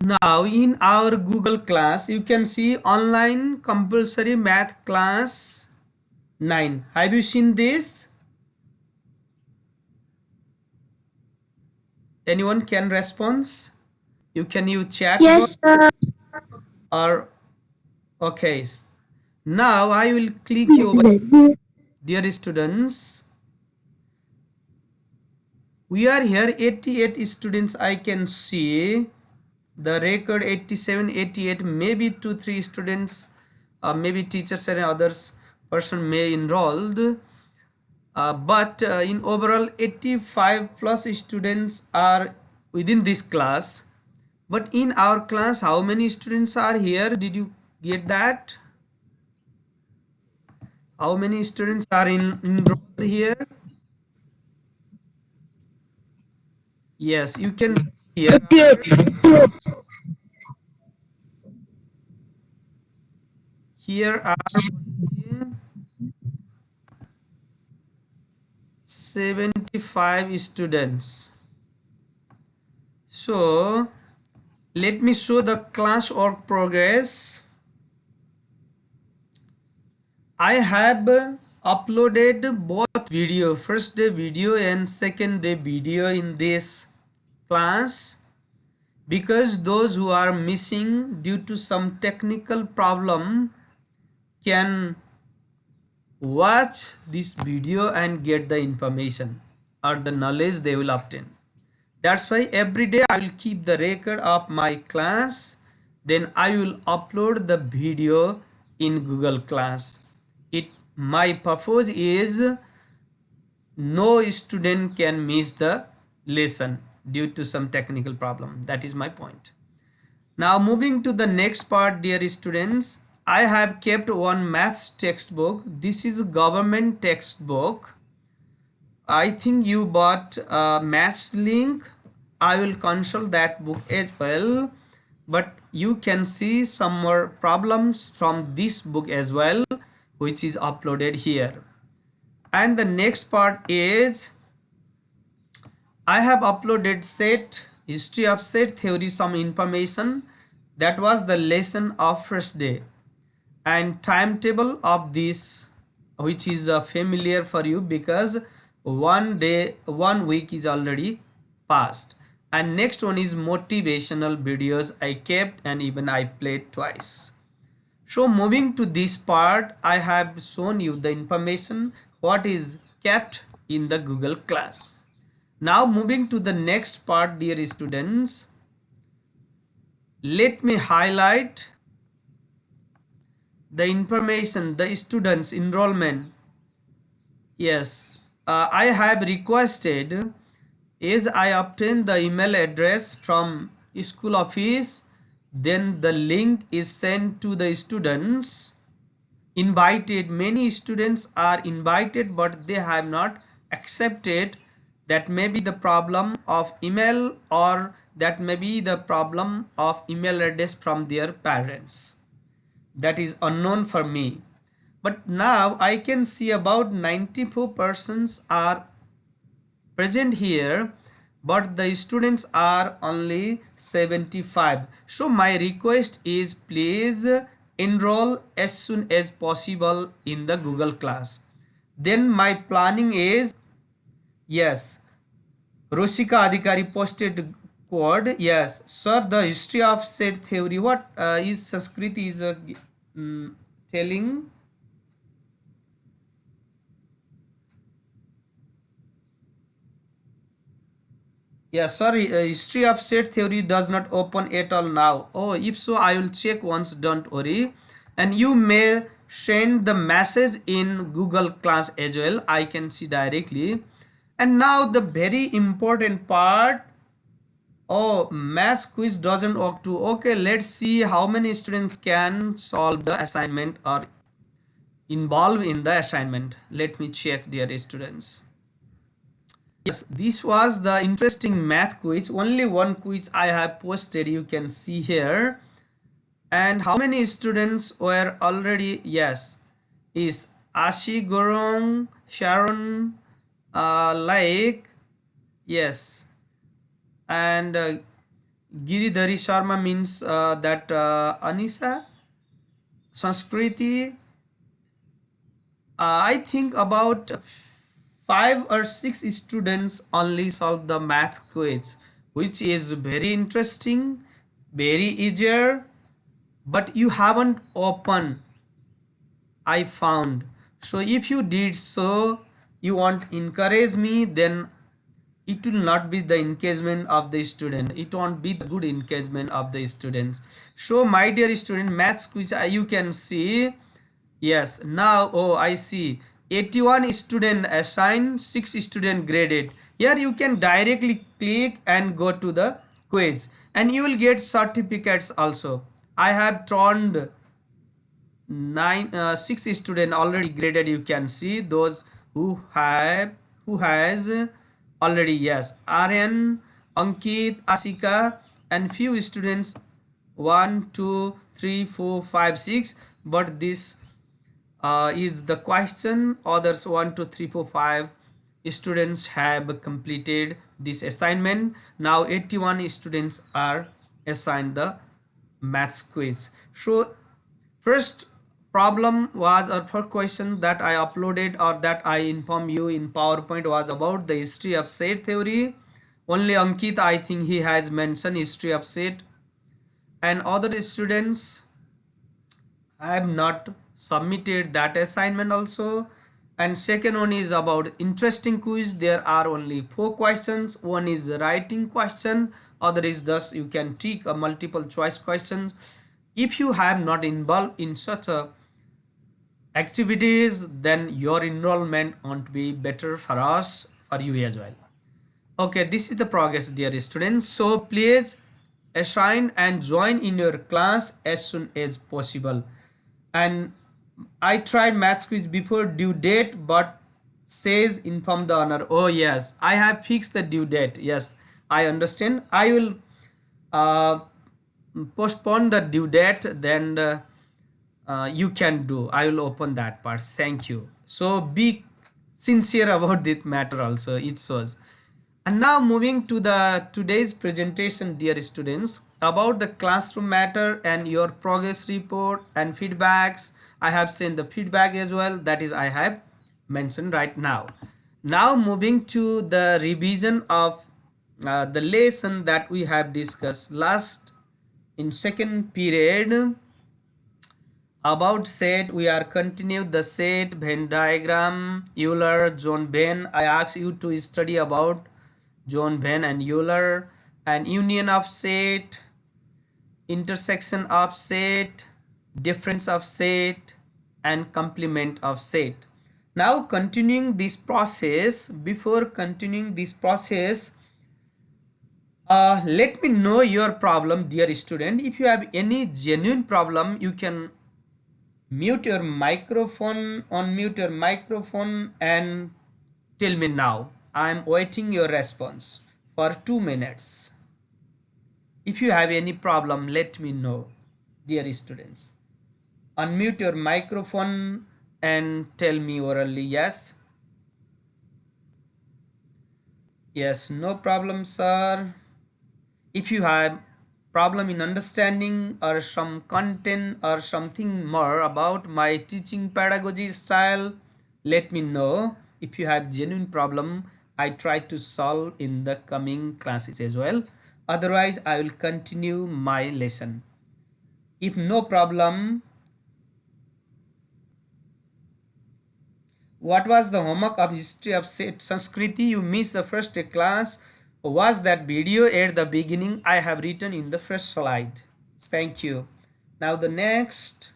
Now in our Google class, you can see online compulsory math class 9. Have you seen this? Anyone can respond? You can use chat box Yes, sir. or okay. Now I will click over. Dear students, we are here 88 students. I can see the record 87, 88, maybe 2-3 students, maybe teachers and others person may enrolled. But in overall 85 plus students are within this class. But in our class, how many students are here? Did you get that? How many students are enrolled here? Yes, you can see here. 88. Here are only 75 students. So let me show the class work progress. I have uploaded both video, first day video and second day video in this class, because those who are missing due to some technical problem can watch this video and get the information or the knowledge they will obtain. That's why every day I will keep the record of my class, then I will upload the video in Google Class. My purpose is no student can miss the lesson due to some technical problem. That is my point. Now moving to the next part, dear students, I have kept one maths textbook. This is a government textbook. I think you bought a maths link. I will consult that book as well. But you can see some more problems from this book as well, which is uploaded here. And the next part is I have uploaded set history of set theory, some information. That was the lesson of first day, and timetable of this, which is familiar for you because one week is already passed. And next one is motivational videos I kept and even I played twice. So moving to this part, I have shown you the information what is kept in the Google class. Now moving to the next part, dear students, let me highlight the information, the students enrollment. Yes, I have requested is I obtain the email address from school office, then the link is sent to the students invited. Many students are invited but they have not accepted. That may be the problem of email, or that may be the problem of email address from their parents. That is unknown for me. But now I can see about 94 persons are present here, but the students are only 75. So my request is please enroll as soon as possible in the Google class. Then my planning is, yes, Roshika Adhikari posted code. Yes, sir, the history of set theory. What is Sanskrit is telling? Yeah, sorry, history of set theory does not open at all now. Oh, if so, I will check once, don't worry. And you may send the message in Google Class as well. I can see directly. And now the very important part. Oh, math quiz doesn't work too. Okay, let's see how many students can solve the assignment or involve in the assignment. Let me check, dear students. Yes, this was the interesting math quiz. Only one quiz I have posted, you can see here. And how many students were already? Yes, is Ashi Gorong, Sharon, like, yes, and Giridhari Sharma means that Anisa, Sanskriti. I think about 5 or 6 students only solve the math quiz, which is very interesting, very easier, but you haven't opened, I found. So if you did so, you won't encourage me, then it will not be the engagement of the student. It won't be the good engagement of the students. So my dear student, maths quiz, you can see. Yes, now, oh, I see. 81 student assigned, 6 student graded. Here you can directly click and go to the quiz and you will get certificates also. I have turned 6 student already graded. You can see those who has already, yes, Aryan, Ankit, Asika, and few students 1 2 3 4 5 6, but this is the question. Others 1 2 3 4 5 students have completed this assignment. Now 81 students are assigned the maths quiz. So first problem was, or first question that I uploaded or that I informed you in PowerPoint was about the history of set theory. Only Ankit, I think he has mentioned history of set, and other students I have not submitted that assignment also. And second one is about interesting quiz. There are only 4 questions. One is the writing question, other is thus you can take a multiple choice questions. If you have not involved in such a activities, then your enrollment won't be better for us, for you as well. Okay, this is the progress, dear students. So please assign and join in your class as soon as possible. And I tried maths quiz before due date, but says inform the owner. Oh yes, I have fixed the due date. Yes, I understand. I will uh, postpone the due date. Then you can do. I will open that part. Thank you. So be sincere about this matter also. It shows. And now moving to the today's presentation, dear students, about the classroom matter and your progress report and feedbacks. I have sent the feedback as well. That is I have mentioned right now. Now moving to the revision of the lesson that we have discussed last in second period about set. We are continue the set Venn diagram, Euler, John Venn. I asked you to study about John Venn and Euler, and union of set, intersection of set, difference of set, and complement of set. Now continuing this process, before continuing this process, let me know your problem, dear student. If you have any genuine problem, you can mute your microphone, unmute your microphone, and tell me now. I am waiting your response for 2 minutes. If you have any problem, let me know, dear students. Unmute your microphone and tell me orally yes. Yes, no problem, sir. If you have problem in understanding or some content or something more about my teaching pedagogy style, let me know. If you have genuine problem, I try to solve in the coming classes as well. Otherwise, I will continue my lesson. If no problem, what was the homework of history of Sanskriti? You missed the first class. Was that video at the beginning? I have written in the first slide. Thank you. Now the next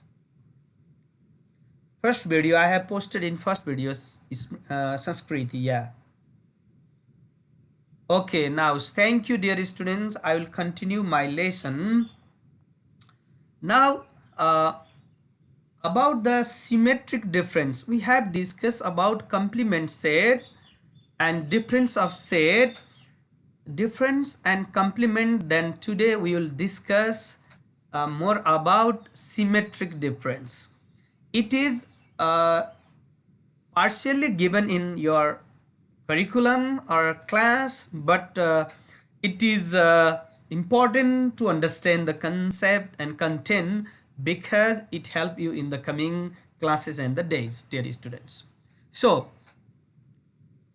first video I have posted in first videos is Sanskriti. Yeah. Okay. Now thank you, dear students. I will continue my lesson. Now about the symmetric difference, we have discussed about complement set and difference of set, difference and complement. Then today we will discuss more about symmetric difference. It is partially given in your curriculum or class, but it is important to understand the concept and content because it help you in the coming classes and the days, dear students. So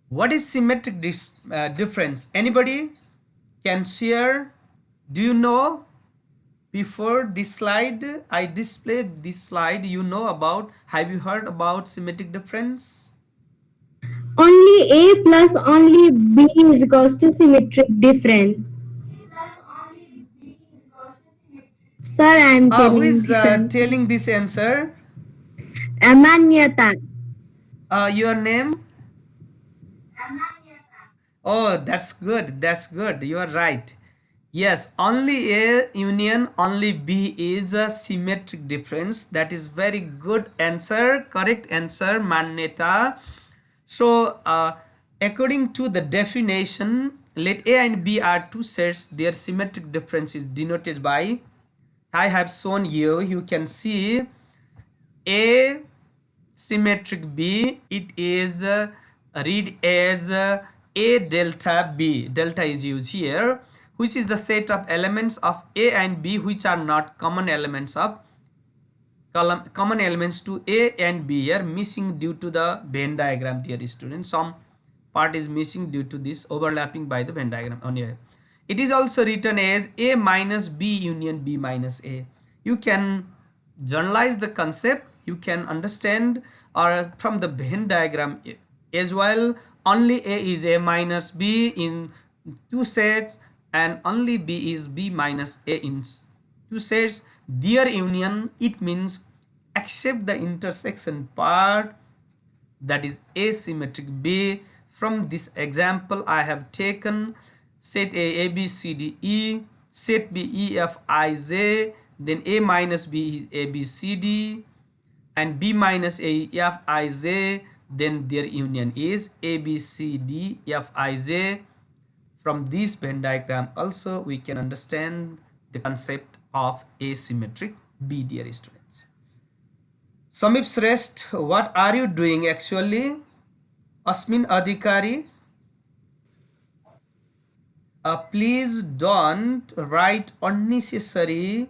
what is symmetric difference? Anybody can share? Do you know? Before this slide, I displayed this slide. You know about, have you heard about symmetric difference? Only A plus only B is equals to symmetric difference. Sir, I am Who telling is this answer. telling this answer? Amanyata. Your name? Oh, that's good. That's good. You are right. Yes, only A union, only B is a symmetric difference. That is very good answer. Correct answer, Manneta. So, according to the definition, let A and B are two sets. Their symmetric difference is denoted by, I have shown you. You can see A symmetric B, it is read as A delta B. Delta is used here, which is the set of elements of A and B which are not common elements of common elements to A and B are missing due to the Venn diagram, dear students. Some part is missing due to this overlapping by the Venn diagram on here. It is also written as A minus B union B minus A. You can generalize the concept, you can understand, or from the Venn diagram as well. Only A is A minus B in two sets, and only B is B minus A in two sets. Their union, it means except the intersection part, that is asymmetric B. From this example I have taken set A B C D E, set B E F I J, then A minus B is A B C D, and B minus A F I J, then their union is A B C D F I J. From this Venn diagram also we can understand the concept of asymmetric B, dear students. Samip Shrest, what are you doing actually? Asmin Adhikari, please don't write unnecessary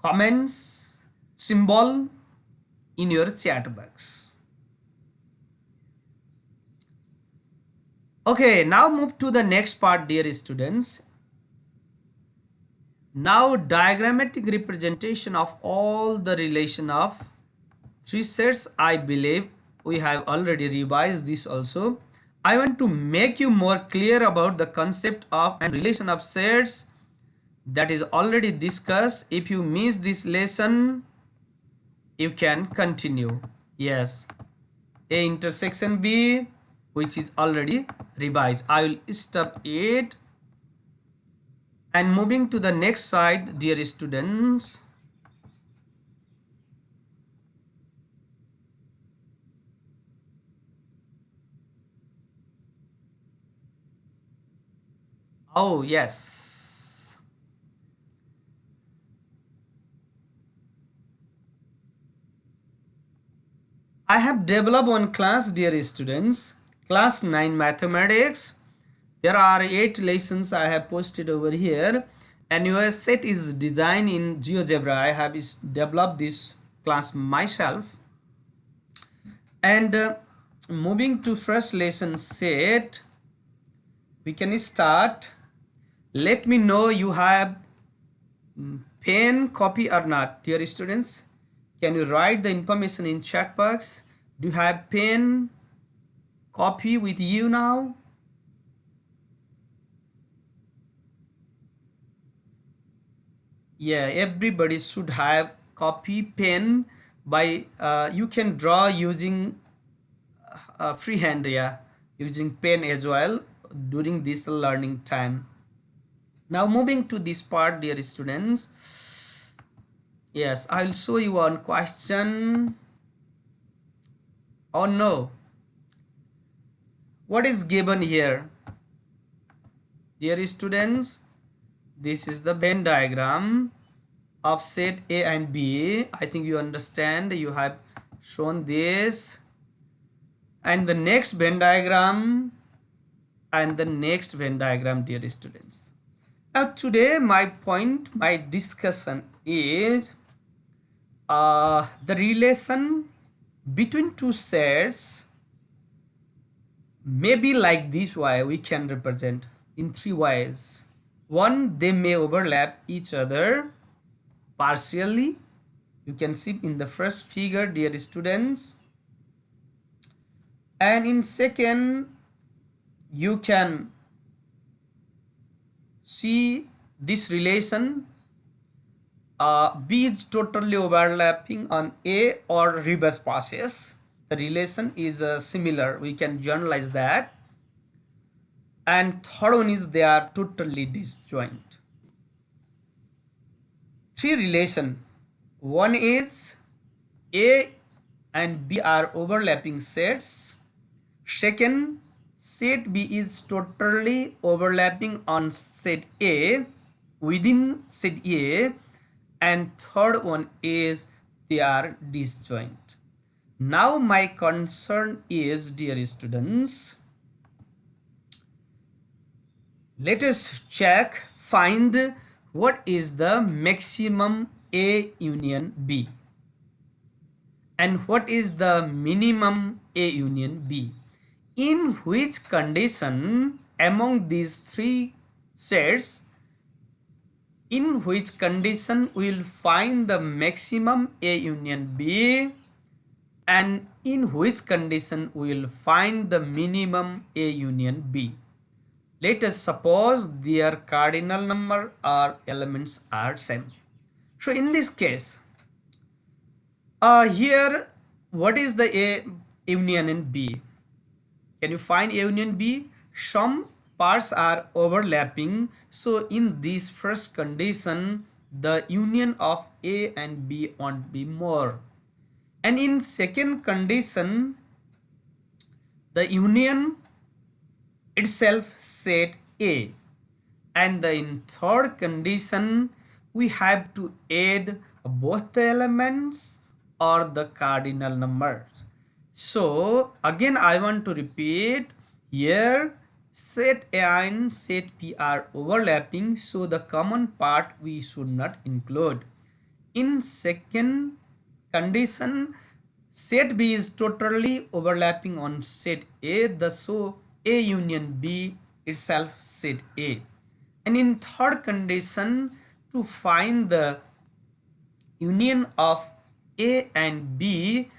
comments symbol in your chat box. Okay, now move to the next part, dear students. Now diagrammatic representation of all the relation of three sets. I believe we have already revised this also. I want to make you more clear about the concept of and relation of sets that is already discussed. If you miss this lesson, you can continue. Yes, A intersection B, which is already revised. I will stop it. And moving to the next slide, dear students. Oh, yes. I have developed one class, dear students. Class 9 mathematics. There are 8 lessons I have posted over here. And your set is designed in GeoGebra. I have developed this class myself. And moving to first lesson set, we can start. Let me know you have pen, copy or not, dear students. Can you write the information in chat box? Do you have pen, copy with you now? Yeah, everybody should have copy, pen. By you can draw using freehand, yeah, using pen as well during this learning time. Now moving to this part, dear students. Yes, I'll show you one question. Oh no, what is given here, dear students? This is the Venn diagram of set A and B. I think you understand. You have shown this, and the next Venn diagram, and the next Venn diagram, dear students. Today my discussion is the relation between two sets may be like this way. We can represent in three ways. One, they may overlap each other partially. You can see in the first figure, dear students. And in second, you can see this relation B is totally overlapping on A or reverse passes. The relation is similar. We can generalize that. And third one is they are totally disjoint. Three relation. One is A and B are overlapping sets. Second, set B is totally overlapping on set A within set A. And third one is they are disjoint. Now my concern is, dear students, let us find what is the maximum A union B and what is the minimum A union B. In which condition among these three sets, in which condition we will find the maximum A union B, and in which condition we will find the minimum A union B. Let us suppose their cardinal number or elements are same. So in this case, here what is the A union in B? Can you find A union B? Some parts are overlapping. So in this first condition, the union of A and B won't be more. And in second condition, the union itself set A. And in third condition, we have to add both the elements or the cardinal numbers. So again I want to repeat here, set A and set P are overlapping, so the common part we should not include. In second condition, set B is totally overlapping on set A, so A union B itself set A. And in third condition, to find the union of A and B,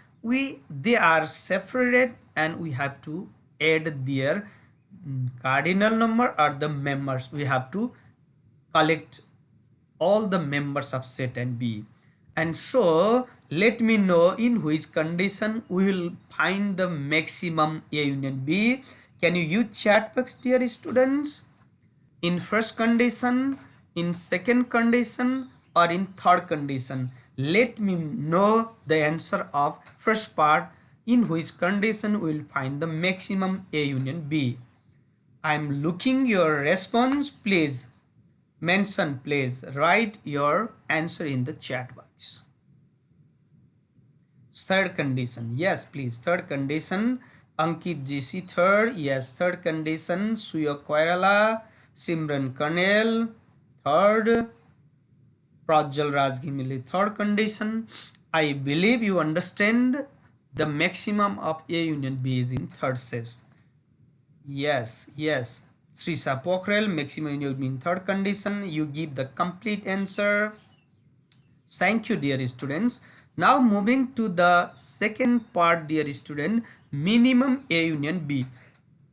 they are separated and we have to add their cardinal number or the members. We have to collect all the members of set and B. And so let me know in which condition we will find the maximum A union B. Can you use chat box, dear students? In first condition, in second condition, or in third condition? Let me know the answer of first part, in which condition we will find the maximum A union B. I am looking your response. Please mention, please write your answer in the chat box. Third condition, yes please, third condition. Ankit GC third, yes, third condition. Suyo Koirala, Simran Kanel third, Prajjal Rajgimili third condition. I believe you understand the maximum of A union B is in third set. Yes, yes. Srisha Pokhrel, maximum union B in third condition. You give the complete answer. Thank you, dear students. Now moving to the second part, dear student, minimum A union B.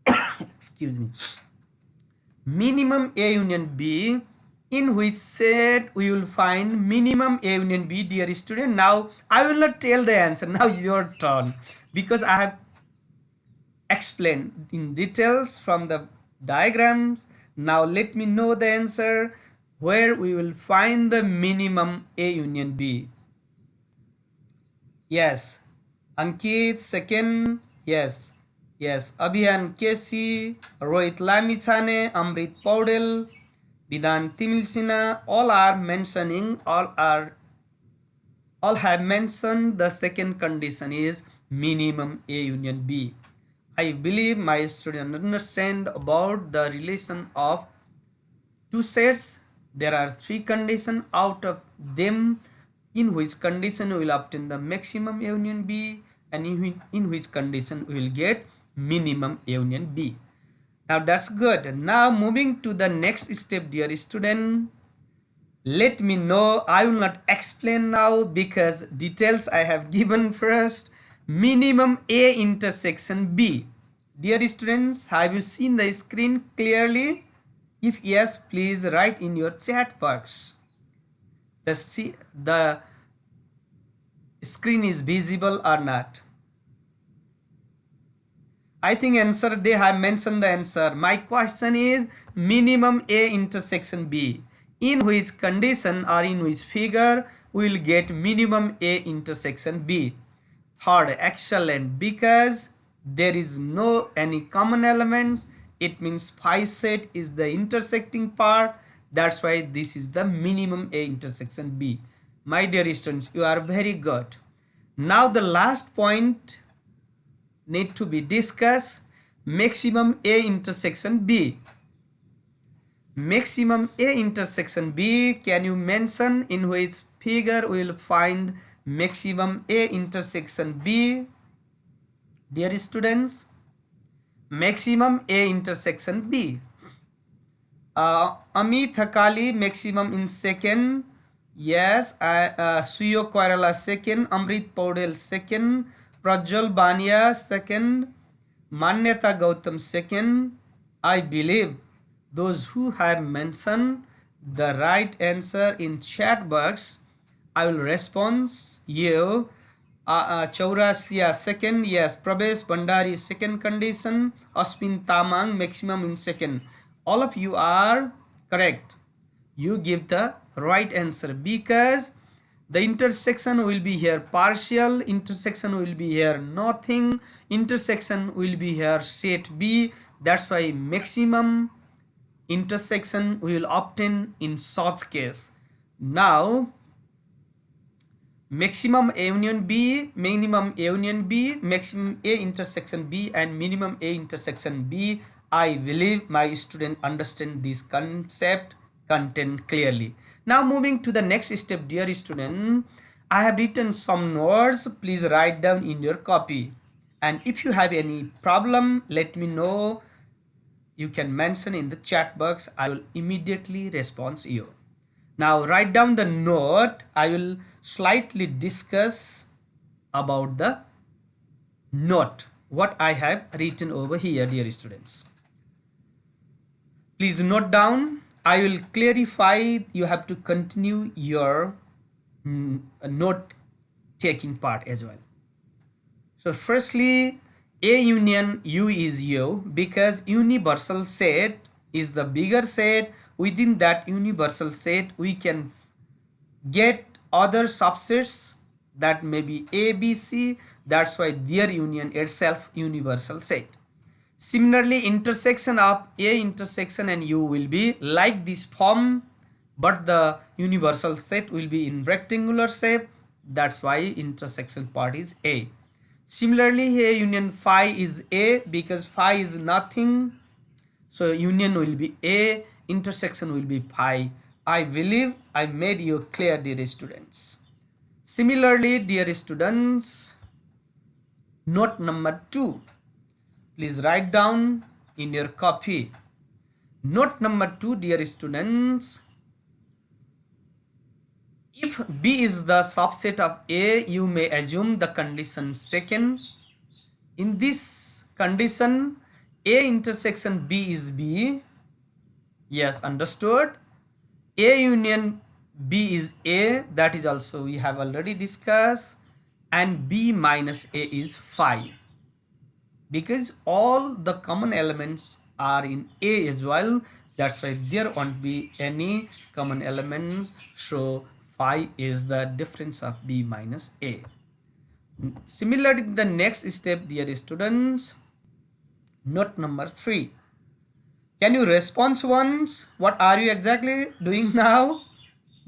Excuse me. Minimum A union B, in which set we will find minimum A union B, dear student. Now I will not tell the answer. Now your turn, because I have explained in details from the diagrams. Now let me know the answer where we will find the minimum A union B. Yes, Ankit second. Yes, yes. Abhiyan Kesi, Rohit Lamichane, Amrit Paudel, Bidan Timilsina, all have mentioned the second condition is minimum A union B. I believe my student understand about the relation of two sets, there are three conditions out of them, in which condition we will obtain the maximum union B, and in which condition we will get minimum union B. Now that's good. Now moving to the next step, dear student. Let me know, I will not explain now because details I have given first. Minimum A intersection B. Dear students, have you seen the screen clearly? If yes, please write in your chat box. The screen is visible or not? I think answer, they have mentioned the answer. My question is minimum A intersection B. In which condition or in which figure we will get minimum A intersection B? Third, excellent, because there is no any common elements. It means phi set is the intersecting part. That's why this is the minimum A intersection B. My dear students, you are very good. Now the last point need to be discussed, maximum A intersection B. Maximum A intersection B, can you mention in which figure we will find maximum A intersection B? Dear students, maximum A intersection B. Amit Hakali maximum in second. Yes, Suyo Koirala second, Amrit Paudel second, Prajwal Bania second, Manyata Gautam second. I believe those who have mentioned the right answer in chat box, I will respond you. Chaurasia second, yes. Prabesh Bandari second condition, Aspin Tamang maximum in second. All of you are correct. You give the right answer because the intersection will be here partial, intersection will be here nothing, intersection will be here set B. That's why maximum intersection we will obtain in such case. Now maximum A union B, minimum A union B, maximum A intersection B, and minimum A intersection B. I believe my student understand this concept content clearly. Now moving to the next step, dear student, I have written some notes. Please write down in your copy. And if you have any problem, let me know. You can mention in the chat box. I will immediately respond to you. Now write down the note. I will slightly discuss about the note, what I have written over here, dear students. Please note down. I will clarify. You have to continue your note taking part as well. So firstly, A union U is U because universal set is the bigger set. Within that universal set, we can get other subsets that may be A, B, C. That's why their union itself universal set. Similarly, intersection of A intersection and U will be like this form, but the universal set will be in rectangular shape. That's why intersection part is A. Similarly, A union phi is A because phi is nothing. So union will be A, intersection will be phi. I believe I made you clear, dear students. Similarly, dear students, note number 2. Please write down in your copy. Note number 2, dear students. If B is the subset of A, you may assume the condition second. In this condition, A intersection B is B. Yes, understood. A union B is A, that is also we have already discussed, and B minus A is phi, because all the common elements are in A as well. That's why there won't be any common elements. So phi is the difference of B minus A. Similarly, the next step, dear students, note number 3. Can you respond once? What are you exactly doing now?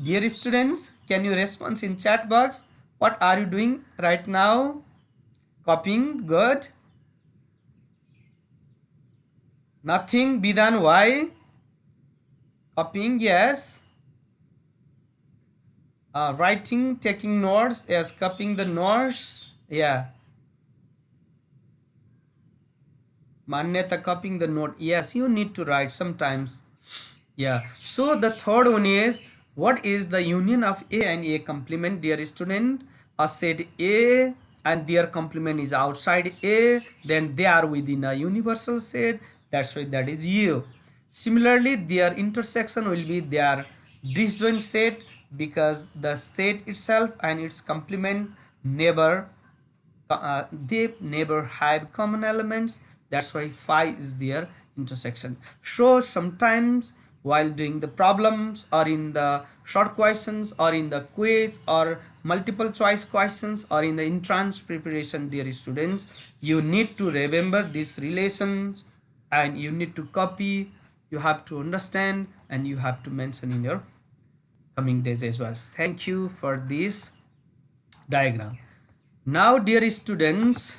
Dear students, can you respond in chat box? What are you doing right now? Copying, good. Nothing, Bidan, why? Copying, yes. Writing, taking notes, yes. Copying the notes, yeah. Manyata, copying the note, yes, you need to write sometimes. Yeah. So the third one is, what is the union of A and A complement, dear student? A set A and their complement is outside A, then they are within a universal set. That's why that is U. Similarly, their intersection will be their disjoint set, because the set itself and its complement never they never have common elements. That's why phi is their intersection. So sometimes while doing the problems, or in the short questions, or in the quiz, or multiple choice questions, or in the entrance preparation, dear students, you need to remember these relations, and you need to copy, you have to understand, and you have to mention in your coming days as well. Thank you for this diagram. Now, dear students,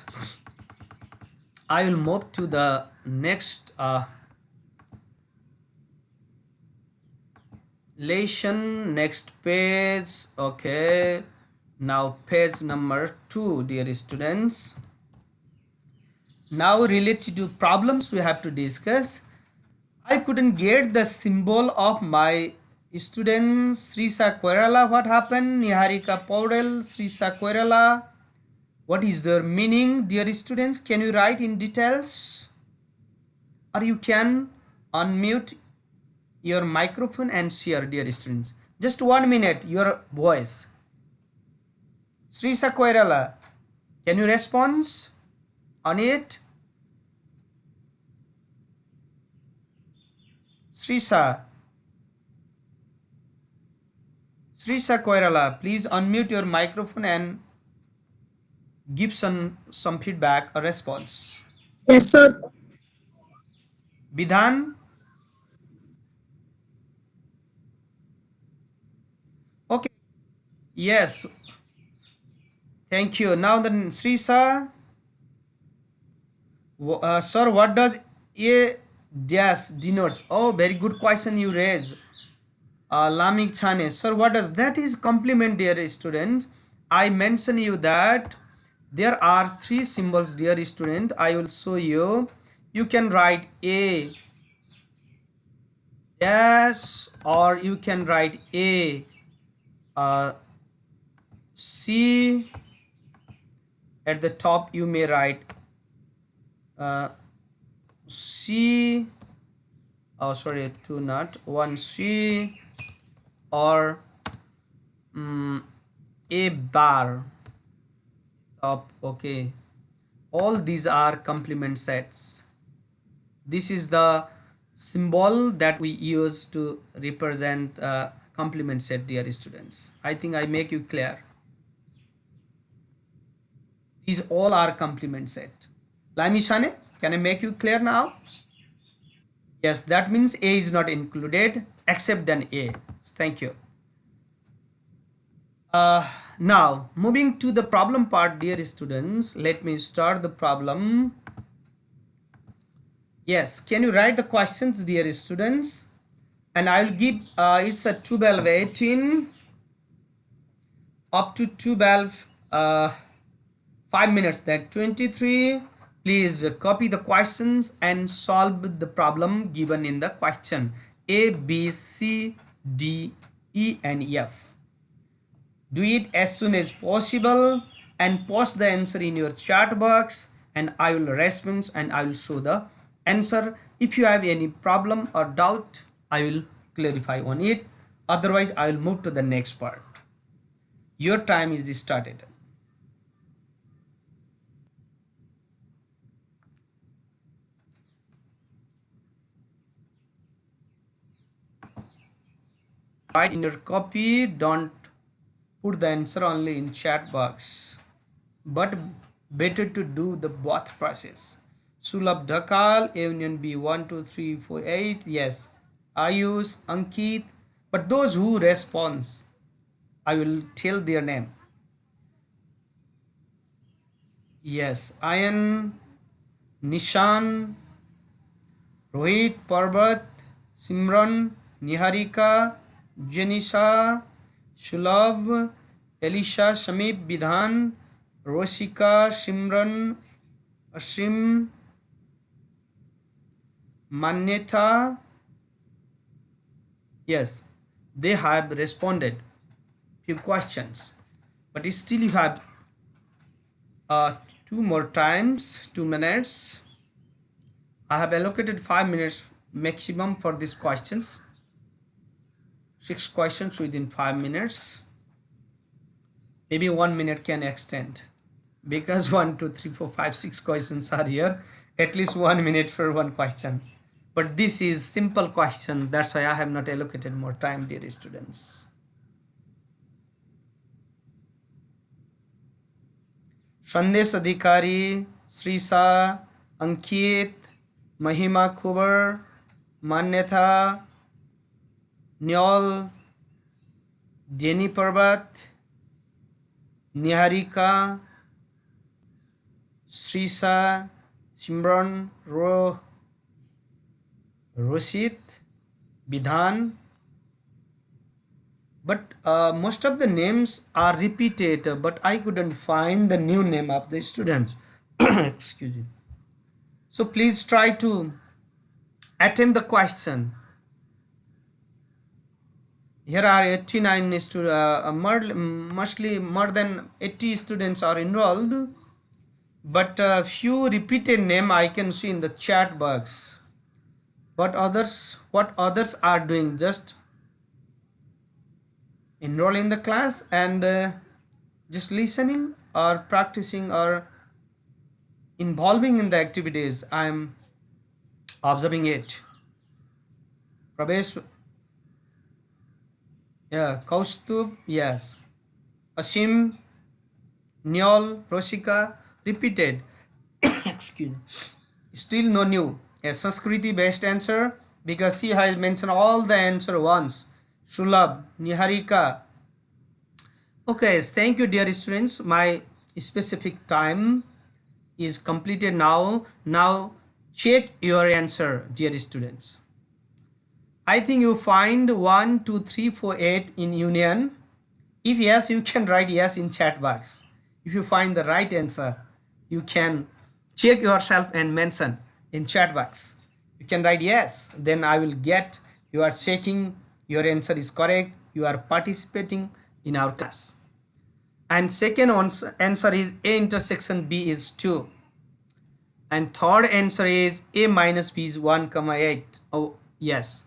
I will move to the next lesson, next page. Okay, now page number 2, dear students. Now, related to problems we have to discuss. I couldn't get the symbol of my students. Srisa Koirala, what happened? Niharika Paudel, Srisa Koirala. What is their meaning, dear students? Can you write in details? Or you can unmute your microphone and share, dear students. Just 1 minute, your voice. Srisa Koirala, can you respond on it? Srisa, Srisa Koirala, please unmute your microphone and give some feedback or response. Yes, sir. Bidhan, okay, yes, thank you. Now then, Srisa, sir, what does A dash denotes? Oh, very good question you raise. Lamik Chane. Sir, what does that is complement, dear student? I mention you that there are three symbols, dear student. I will show you. You can write A dash, or you can write A uh, C. At the top you may write uh, C. Oh, sorry, two not one C, or A bar up. Okay, all these are complement sets. This is the symbol that we use to represent complement set, dear students. I think I make you clear. These all are complement set. Laimishane, can I make you clear now? Yes, that means A is not included except then A. Thank you. Now, moving to the problem part, dear students, let me start the problem. Yes, can you write the questions, dear students? And I'll give, it's a 12 18 up to 12 5 minutes, that 23. Please copy the questions and solve the problem given in the question. A, B, C, D, E and F. Do it as soon as possible and post the answer in your chat box, and I will respond and I will show the answer. If you have any problem or doubt, I will clarify on it. Otherwise, I will move to the next part. Your time is started. Write in your copy, don't put the answer only in chat box, but better to do the both process. Sulabh Dhakal, A Union B 1 2 3 4 8. Yes, Ayush, Ankit, but those who respond, I will tell their name. Yes, Ayan, Nishan, Rohit, Parvat, Simran. Niharika, Janisha, Shulabh, Elisha, Shamib, Bidhan, Roshika, Shimran, Ashim, Manyata. Yes, they have responded few questions, but still you have uh, two more times, 2 minutes. I have allocated 5 minutes maximum for these questions. 6 questions within 5 minutes. Maybe 1 minute can extend because 1, 2, 3, 4, 5, 6 questions are here. At least 1 minute for one question. But this is simple question. That's why I have not allocated more time, dear students. Sandesh Adhikari, Srisa, Ankit, Mahima Kubar, Manyatha, Nyol, Jenny Parbat, Niharika, Srisa, Simran, Roshit, Bidhan. But most of the names are repeated, but I couldn't find the new name of the students. Excuse me. So please try to attempt the question. Here are 89 students, mostly more than 80 students are enrolled, but few repeated name I can see in the chat box. What others are doing? Just enroll in the class and just listening or practicing or involving in the activities. I'm observing it. Pravesh, yeah, Kaustub, yes. Asim, Nyol, Roshika, repeated. Excuse me. Still no new. A Sanskriti based answer because she has mentioned all the answer once. Shulabh, Niharika. Okay, thank you, dear students. My specific time is completed now. Now check your answer, dear students. I think you find 1, 2, 3, 4, 8 in union. If yes, you can write yes in chat box. If you find the right answer, you can check yourself and mention in chat box. You can write yes, then I will get you are checking your answer is correct. You are participating in our class. And second answer is A intersection B is 2. And third answer is A minus B is 1 comma 8. Oh yes.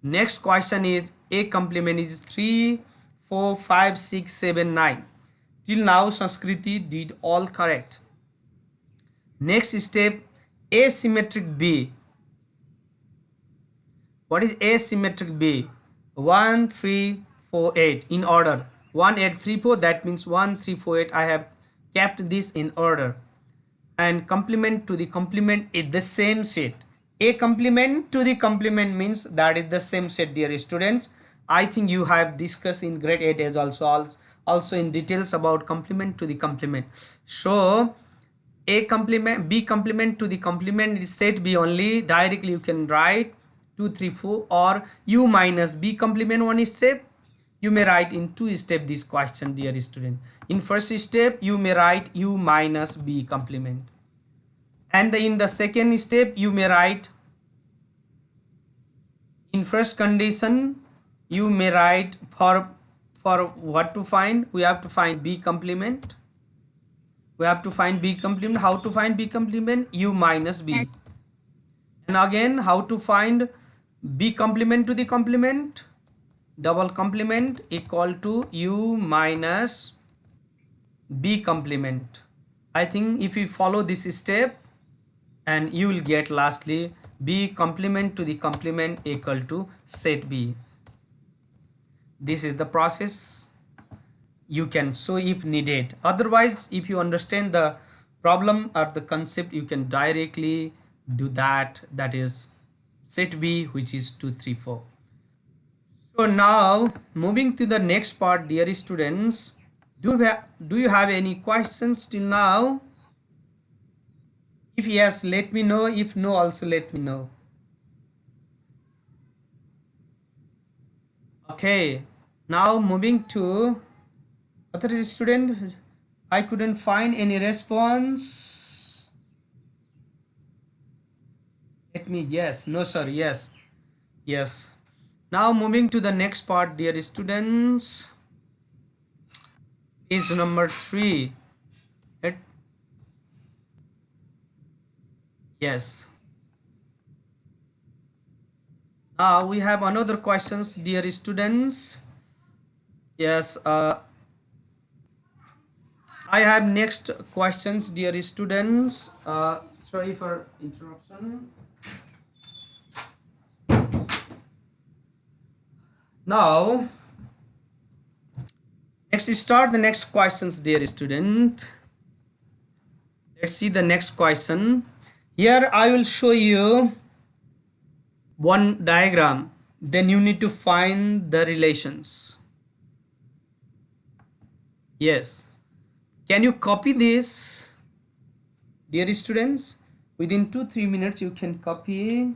Next question is A complement is 3, 4, 5, 6, 7, 9. Till now Sanskriti did all correct. Next step, asymmetric B. What is asymmetric B? 1, 3, 4, 8 in order. 1, 8, 3, 4, that means 1, 3, 4, 8. I have kept this in order. And complement to the complement is the same set. A complement to the complement means that is the same set, dear students. I think you have discussed in grade 8 as also in details about complement to the complement. So A complement, B complement to the complement is set B only. Directly you can write 2, 3, 4 or U minus B complement one step. You may write in two step this question, dear student. In first step, you may write U minus B complement. And in the second step, you may write in first condition, you may write for what to find. We have to find B complement. We have to find B complement. How to find B complement? U minus B. And again, how to find B complement to the complement? Double complement equal to U minus B complement. I think if you follow this step, and you will get lastly B complement to the complement equal to set B. This is the process you can show if needed. Otherwise, if you understand the problem or the concept, you can directly do that. That is set B, which is 2, 3, 4. So now moving to the next part, dear students, do you have any questions till now? If yes, let me know. If no, also let me know. Okay, now moving to other student. I couldn't find any response. Let me, yes, no sir, yes, yes. Now moving to the next part, dear students, is number 3. Let, yes. Now we have another questions, dear students. Yes, I have next questions, dear students. Sorry for interruption. Now, let's start the next questions, dear student. Let's see the next question. Here I will show you one diagram. Then you need to find the relations. Yes. Can you copy this, dear students? Within 2-3 minutes you can copy.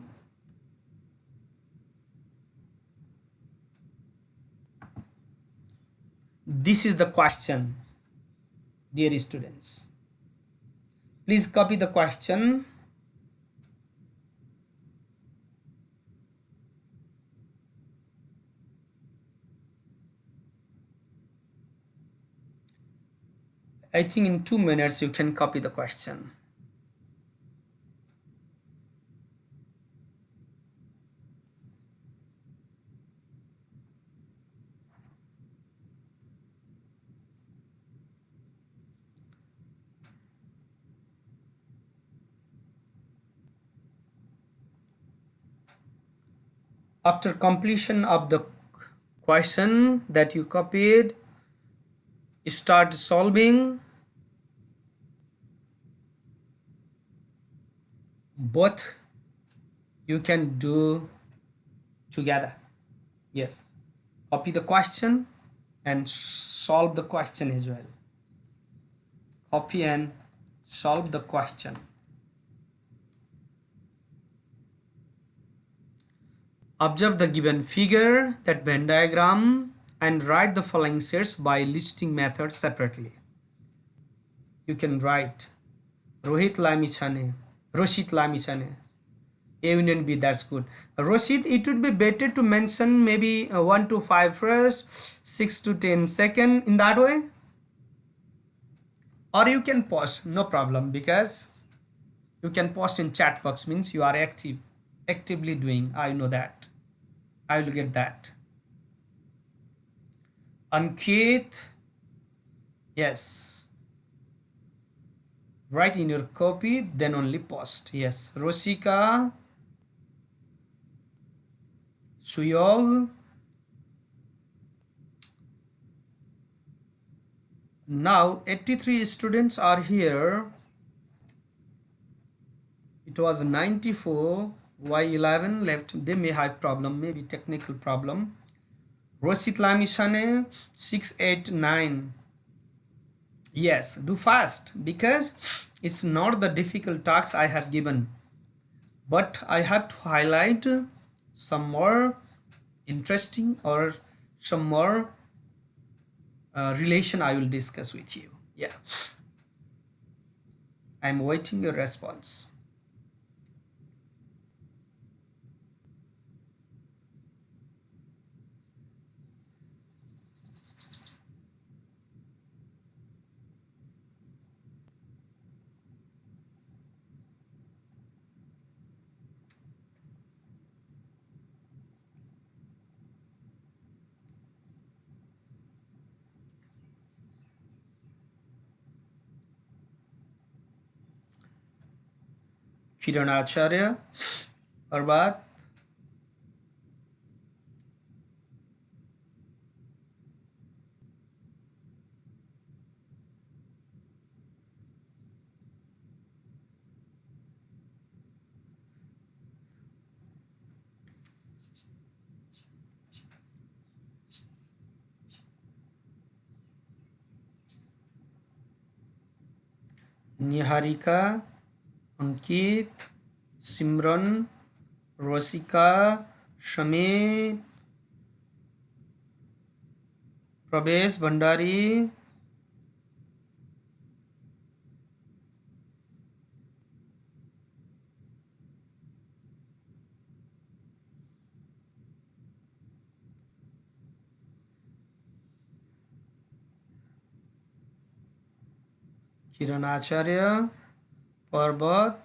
This is the question, dear students. Please copy the question. I think in 2 minutes you can copy the question. After completion of the question that you copied, start solving. Both you can do together. Yes. Copy the question and solve the question as well. Copy and solve the question. Observe the given figure, that Venn diagram, and write the following sets by listing methods separately. You can write Rohit Lamichane, Roshit Lamichane, A union B, that's good. Roshit, it would be better to mention maybe 1 to 5 first, 6 to 10 second, in that way. Or you can post, no problem, because you can post in chat box, means you are actively doing. I know that. I will get that. Ankit, yes. Write in your copy, then only post. Yes. Roshika, Suyog. Now 83 students are here. It was 94. Why 11 left? They may have problem, maybe technical problem. Roshit Lamishane 689. Yes, do fast, because it's not the difficult tasks I have given, but I have to highlight some more interesting or some more relation I will discuss with you. Yeah, I'm waiting your response. Kiran Acharya, Arbat, Niharika, Ankit, Simran, Rosika, Shame, Prabesh Bhandari. Kiran Acharya, Parbat,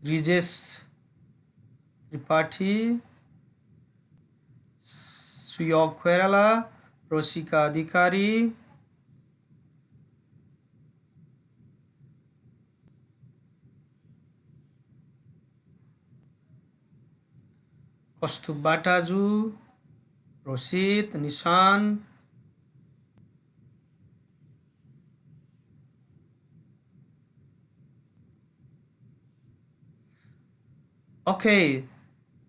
Rijesh Tripathi, Suyog Kwerala, Rosika Adhikari, Kaustubh Bataju, Roshit, Nishan. Okay,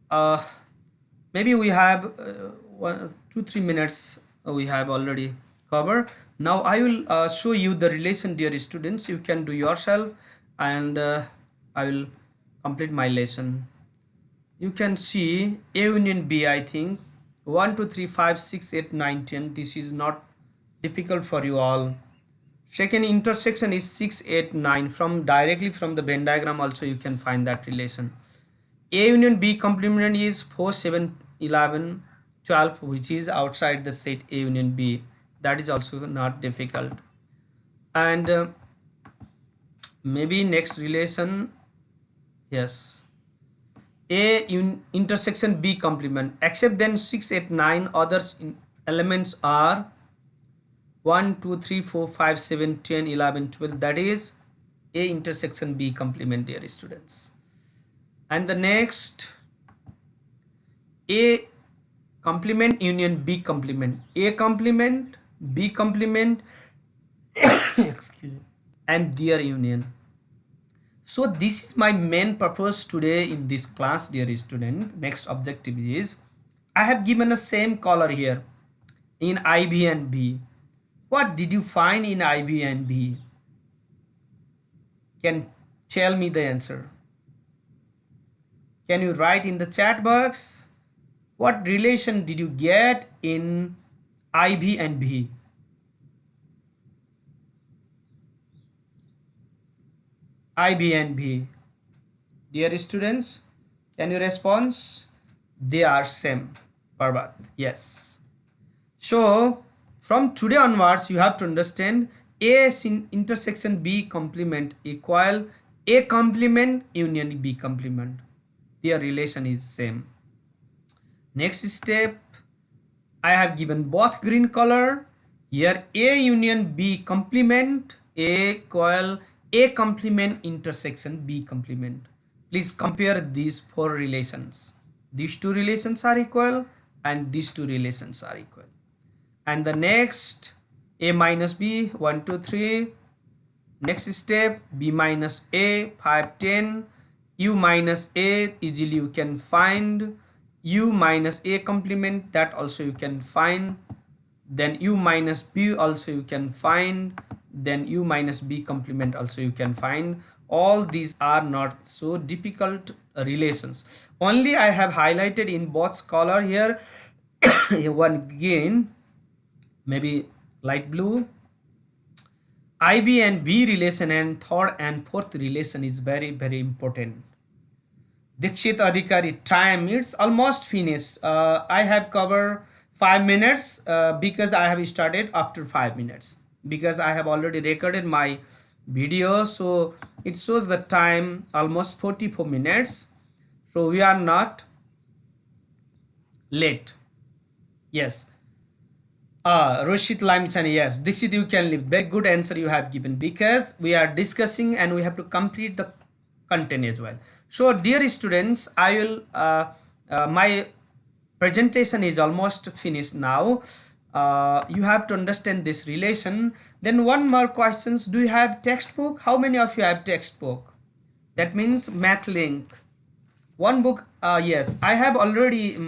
uh, maybe we have 2-3 minutes we have already covered. Now I will show you the relation, dear students. You can do yourself, and I will complete my lesson. You can see A union B. I think 1 2 3 5 6 8 9 10. This is not difficult for you all. Second intersection is 6 8 9. From directly from the Venn diagram also you can find that relation. A union B complement is 4 7 11 12, which is outside the set A union B. That is also not difficult. And maybe next relation, yes, intersection B complement, except then 6 8 9 others elements are 1 2 3 4 5 7 10 11 12. That is A intersection B complement, dear students. And the next, A complement union B complement, A complement B complement excuse me, and their union. So this is my main purpose today in this class, dear student. Next objective is, I have given the same color here in IB and B. What did you find in IB and B? Can tell me the answer. Can you write in the chat box? What relation did you get in IB and B? IB and B. Dear students, can you respond? They are same. Parvat. Yes. So from today onwards, you have to understand A intersection B complement equal A complement union B complement. Their relation is same. Next step, I have given both green color. Here A union B complement A equal A complement intersection B complement. Please compare these four relations. These two relations are equal and these two relations are equal. And the next, A minus B 1 2 3. Next step, B minus A 5 10. U minus A easily you can find. U minus A complement, that also you can find. Then U minus B also you can find. Then U minus B complement also you can find. All these are not so difficult relations. Only I have highlighted in both color here one again, maybe light blue. IB and B relation and third and fourth relation is very, very important. Dikshit Adhikari, time, it's almost finished. I have covered 5 minutes because I have started after 5 minutes, because I have already recorded my video. So it shows the time almost 44 minutes. So we are not late. Yes. Roshit Limchani, yes. Dixit, you can leave. Very good answer you have given, because we are discussing and we have to complete the content as well. So, dear students, I will, my presentation is almost finished now. You have to understand this relation. Then one more questions. Do you have textbook? How many of you have textbook? That means math link. One book, yes, I have already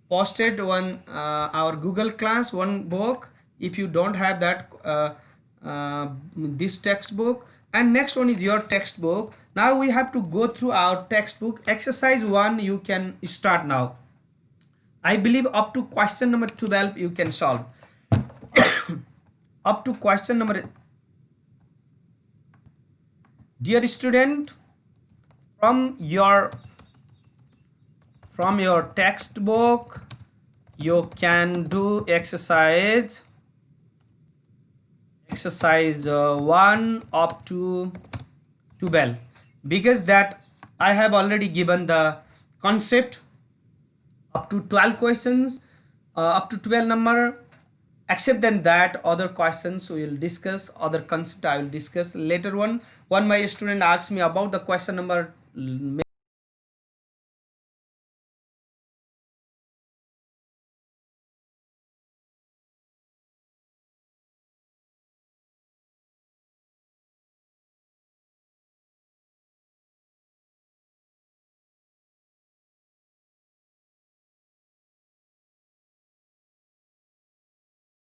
posted one our Google class one book. If you don't have that this textbook, and next one is your textbook. Now we have to go through our textbook. Exercise 1 you can start now. I believe up to question number 12 you can solve. Up to question number, dear student, from your textbook you can do exercise 1 up to 12, because that I have already given the concept up to 12 questions, up to 12 number. Except than that, other questions we will discuss, other concept I will discuss later on. One my student asked me about the question number